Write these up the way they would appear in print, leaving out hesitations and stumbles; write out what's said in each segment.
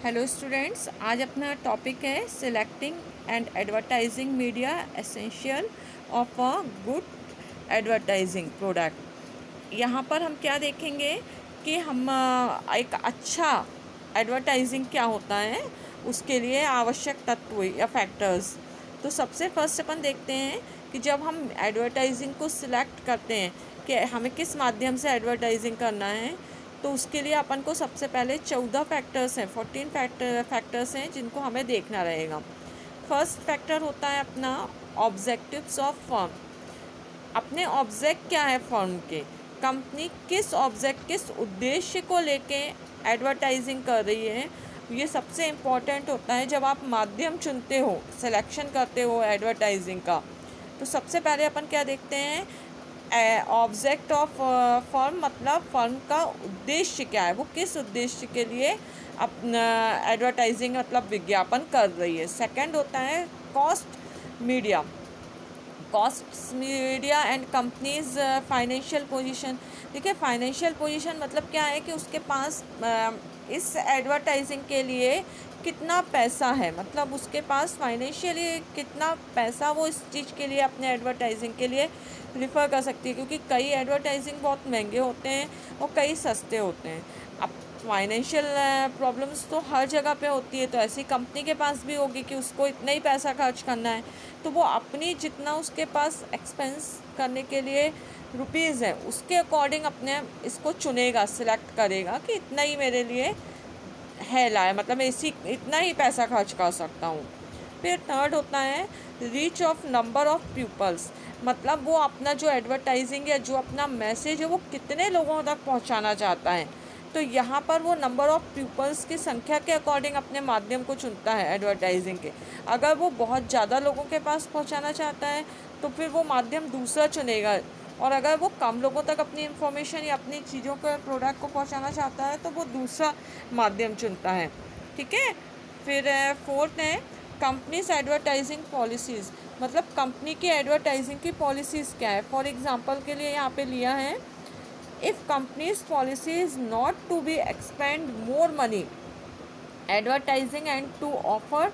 Hello students, आज अपना topic है selecting and advertising media essential of a good advertising product. यहाँ पर हम क्या देखेंगे कि हम एक अच्छा एडवर्टाइजिंग क्या होता है, उसके लिए आवश्यक तत्व या फैक्टर्स। तो सबसे फर्स्ट अपन देखते हैं कि जब हम एडवर्टाइजिंग को सिलेक्ट करते हैं कि हमें किस माध्यम से एडवर्टाइजिंग करना है, तो उसके लिए अपन को सबसे पहले 14 फैक्टर्स हैं, 14 फैक्टर्स हैं जिनको हमें देखना रहेगा। फर्स्ट फैक्टर होता है अपना ऑब्जेक्टिव्स ऑफ फर्म। अपने ऑब्जेक्ट क्या है फर्म के, कंपनी किस उद्देश्य को लेके एडवर्टाइजिंग कर रही है, ये सबसे इम्पॉर्टेंट होता है। जब आप माध्यम चुनते हो, सिलेक्शन करते हो एडवर्टाइजिंग का, तो सबसे पहले अपन क्या देखते हैं, ऑब्जेक्ट ऑफ फर्म, मतलब फर्म का उद्देश्य क्या है, वो किस उद्देश्य के लिए अपना एडवर्टाइजिंग मतलब विज्ञापन कर रही है। सेकंड होता है cost media and companies financial position. देखिए, फाइनेंशियल पोजीशन मतलब क्या है कि उसके पास इस एडवर्टाइजिंग के लिए कितना पैसा है, मतलब उसके पास फाइनेंशियली कितना पैसा वो इस चीज़ के लिए, अपने एडवर्टाइजिंग के लिए रिफ़र कर सकती है। क्योंकि कई एडवर्टाइजिंग बहुत महंगे होते हैं और कई सस्ते होते हैं। अब फाइनेंशियल प्रॉब्लम्स तो हर जगह पे होती है, तो ऐसी कंपनी के पास भी होगी कि उसको इतना ही पैसा खर्च करना है, तो वो अपनी जितना उसके पास एक्सपेंस करने के लिए रुपीज़ है, उसके अकॉर्डिंग अपने इसको चुनेगा, सिलेक्ट करेगा कि इतना ही मेरे लिए है लाए, मतलब मैं इतना ही पैसा खर्च कर सकता हूँ। फिर थर्ड होता है reach of number of peoples, मतलब वो अपना जो एडवर्टाइजिंग या जो अपना मैसेज है वो कितने लोगों तक पहुँचाना चाहता है। तो यहाँ पर वो नंबर ऑफ़ पीपल्स की संख्या के अकॉर्डिंग अपने माध्यम को चुनता है एडवर्टाइजिंग के। अगर वो बहुत ज़्यादा लोगों के पास पहुँचाना चाहता है तो फिर वो माध्यम दूसरा चुनेगा, और अगर वो कम लोगों तक अपनी इन्फॉर्मेशन या अपनी चीज़ों के प्रोडक्ट को पहुँचाना चाहता है तो वो दूसरा माध्यम चुनता है। ठीक है। फिर फोर्थ है कंपनीज एडवर्टाइजिंग पॉलिसीज़, मतलब कंपनी की एडवर्टाइजिंग की पॉलिसीज़ क्या है। फॉर एग्ज़ाम्पल के लिए यहाँ पे लिया है, if companies policy is not to be expend more money advertising and to offer,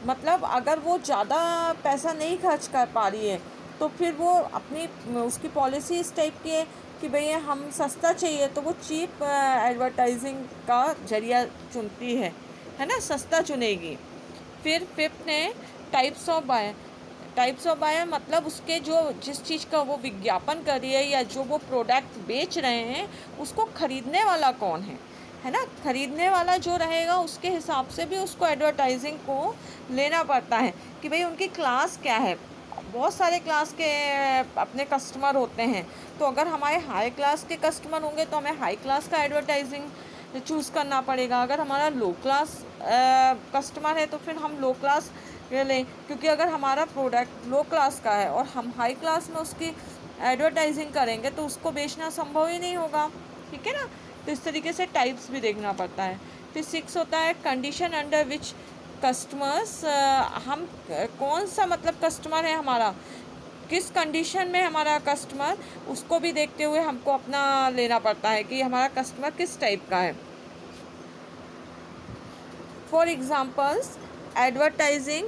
मतलब अगर वो ज़्यादा पैसा नहीं खर्च कर पा रही है तो फिर वो अपनी उसकी पॉलिसी इस टाइप की है कि भैया हम सस्ता चाहिए, तो वो चीप एडवर्टाइजिंग का जरिया चुनती है ना, सस्ता चुनेगी। फिर फिफ्थ है टाइप्स ऑफ बायर, मतलब उसके जो जिस चीज़ का वो विज्ञापन कर रही है या जो वो प्रोडक्ट बेच रहे हैं, उसको ख़रीदने वाला कौन है ना। ख़रीदने वाला जो रहेगा उसके हिसाब से भी उसको एडवर्टाइजिंग को लेना पड़ता है कि भाई उनकी क्लास क्या है। बहुत सारे क्लास के अपने कस्टमर होते हैं, तो अगर हमारे हाई क्लास के कस्टमर होंगे तो हमें हाई क्लास का एडवर्टाइजिंग चूज़ करना पड़ेगा। अगर हमारा लो क्लास कस्टमर है तो फिर हम लो क्लास लें, क्योंकि अगर हमारा प्रोडक्ट लो क्लास का है और हम हाई क्लास में उसकी एडवर्टाइजिंग करेंगे तो उसको बेचना संभव ही नहीं होगा। ठीक है ना। तो इस तरीके से टाइप्स भी देखना पड़ता है। फिर 6 होता है कंडीशन अंडर विच कस्टमर्स, हम कौन सा मतलब कस्टमर है हमारा, किस कंडीशन में हमारा कस्टमर, उसको भी देखते हुए हमको अपना लेना पड़ता है कि हमारा कस्टमर किस टाइप का है। For examples advertising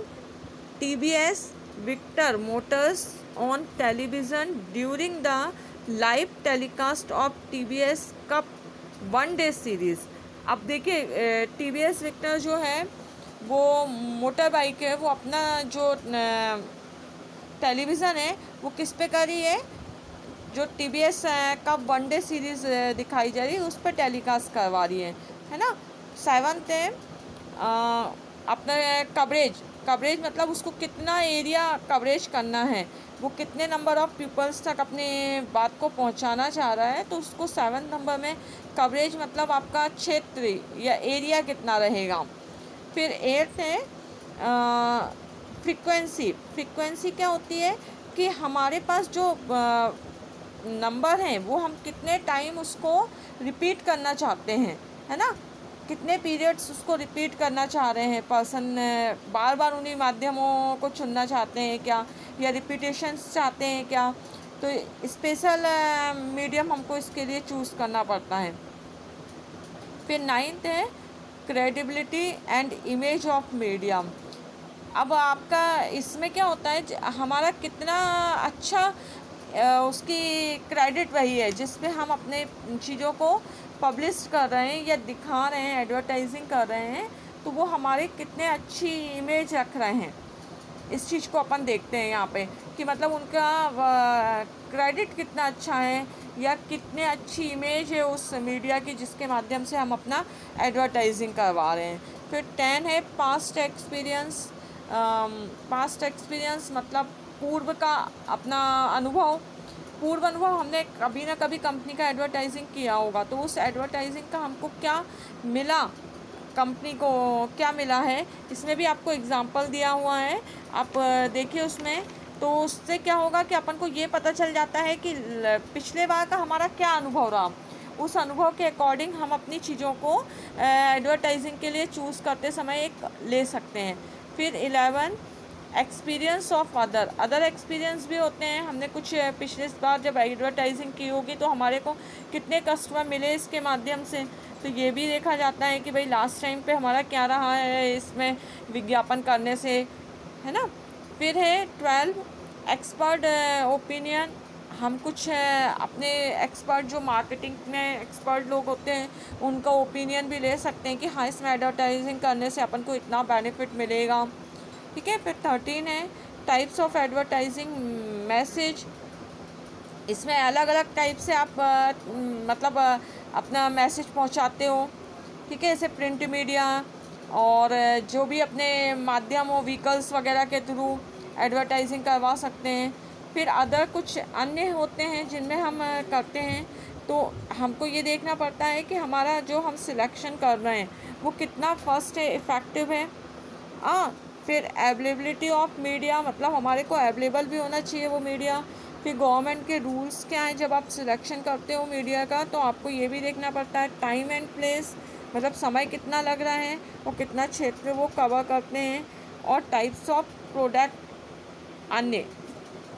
TVS Victor Motors on television during the live telecast of TVS Cup one day series. अब देखिए, TVS Victor जो है वो मोटर बाइक है, वो अपना जो टेलीविज़न है वो किस पे कर रही है, जो TVS का वन डे सीरीज़ दिखाई जा रही है उस पर टेलीकास्ट करवा रही है ना। सेवन्थ है अपना कवरेज, मतलब उसको कितना एरिया कवरेज करना है, वो कितने नंबर ऑफ़ पीपल्स तक अपने बात को पहुंचाना चाह रहा है, तो उसको 7 नंबर में कवरेज मतलब आपका क्षेत्र या एरिया कितना रहेगा। फिर 8 है फ्रीक्वेंसी क्या होती है कि हमारे पास जो नंबर हैं वो हम कितने टाइम उसको रिपीट करना चाहते हैं, है ना, कितने पीरियड्स उसको रिपीट करना चाह रहे हैं पर्सन, बार बार उन्हीं माध्यमों को चुनना चाहते हैं क्या, या रिपीटेशंस चाहते हैं क्या। तो स्पेशल मीडियम हमको इसके लिए चूज़ करना पड़ता है। फिर 9th है credibility and image of media. अब आपका इसमें क्या होता है, हमारा कितना अच्छा उसकी क्रेडिट वही है जिसमें हम अपने चीज़ों को पब्लिश कर रहे हैं या दिखा रहे हैं, एडवर्टाइजिंग कर रहे हैं, तो वो हमारे कितने अच्छी इमेज रख रहे हैं। इस चीज़ को अपन देखते हैं यहाँ पे कि मतलब उनका क्रेडिट कितना अच्छा है या कितने अच्छी इमेज है उस मीडिया की जिसके माध्यम से हम अपना एडवर्टाइजिंग करवा रहे हैं। फिर 10 है पास्ट एक्सपीरियंस। पास्ट एक्सपीरियंस मतलब पूर्व का अपना अनुभव। पूर्व अनुभव, हमने कभी ना कभी कंपनी का एडवर्टाइजिंग किया होगा, तो उस एडवर्टाइजिंग का हमको क्या मिला, कंपनी को क्या मिला है, इसमें भी आपको एग्जांपल दिया हुआ है। आप देखिए उसमें, तो उससे क्या होगा कि अपन को ये पता चल जाता है कि पिछले बार का हमारा क्या अनुभव रहा। उस अनुभव के अकॉर्डिंग हम अपनी चीज़ों को एडवर्टाइजिंग के लिए चूज़ करते समय एक ले सकते हैं। फिर 11 एक्सपीरियंस ऑफ अदर एक्सपीरियंस भी होते हैं। हमने कुछ पिछले बार जब एडवर्टाइजिंग की होगी तो हमारे को कितने कस्टमर मिले इसके माध्यम से, तो ये भी देखा जाता है कि भाई लास्ट टाइम पे हमारा क्या रहा है इसमें विज्ञापन करने से, है ना। फिर है 12 एक्सपर्ट ओपिनियन। हम कुछ अपने एक्सपर्ट, जो मार्केटिंग में एक्सपर्ट लोग होते हैं, उनका ओपिनियन भी ले सकते हैं कि हाँ इसमें एडवर्टाइजिंग करने से अपन को इतना बेनिफिट मिलेगा, ठीक है। फिर 13 है टाइप्स ऑफ एडवर्टाइजिंग मैसेज। इसमें अलग अलग टाइप से आप मतलब अपना मैसेज पहुंचाते हो, ठीक है। जैसे प्रिंट मीडिया और जो भी अपने माध्यम हो, व्हीकल्स वगैरह के थ्रू एडवर्टाइजिंग करवा सकते हैं। फिर अदर कुछ अन्य होते हैं जिनमें हम करते हैं, तो हमको ये देखना पड़ता है कि हमारा जो हम सिलेक्शन कर रहे हैं वो कितना फर्स्ट है, इफ़ेक्टिव है। फिर अवेलेबिलिटी ऑफ मीडिया, मतलब हमारे को अवेलेबल भी होना चाहिए वो मीडिया। फिर गवर्नमेंट के रूल्स क्या हैं जब आप सिलेक्शन करते हो मीडिया का, तो आपको ये भी देखना पड़ता है। टाइम एंड प्लेस, मतलब समय कितना लग रहा है और कितना क्षेत्र वो कवर करते हैं। और टाइप्स ऑफ प्रोडक्ट अन्य,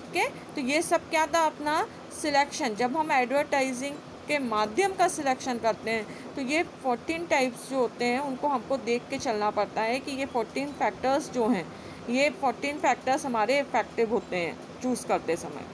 ठीक है। तो ये सब क्या था अपना सिलेक्शन, जब हम एडवर्टाइजिंग के माध्यम का सिलेक्शन करते हैं तो ये 14 टाइप्स जो होते हैं उनको हमको देख के चलना पड़ता है कि ये 14 फैक्टर्स जो हैं, ये 14 फैक्टर्स हमारे इफेक्टिव होते हैं चूज़ करते समय।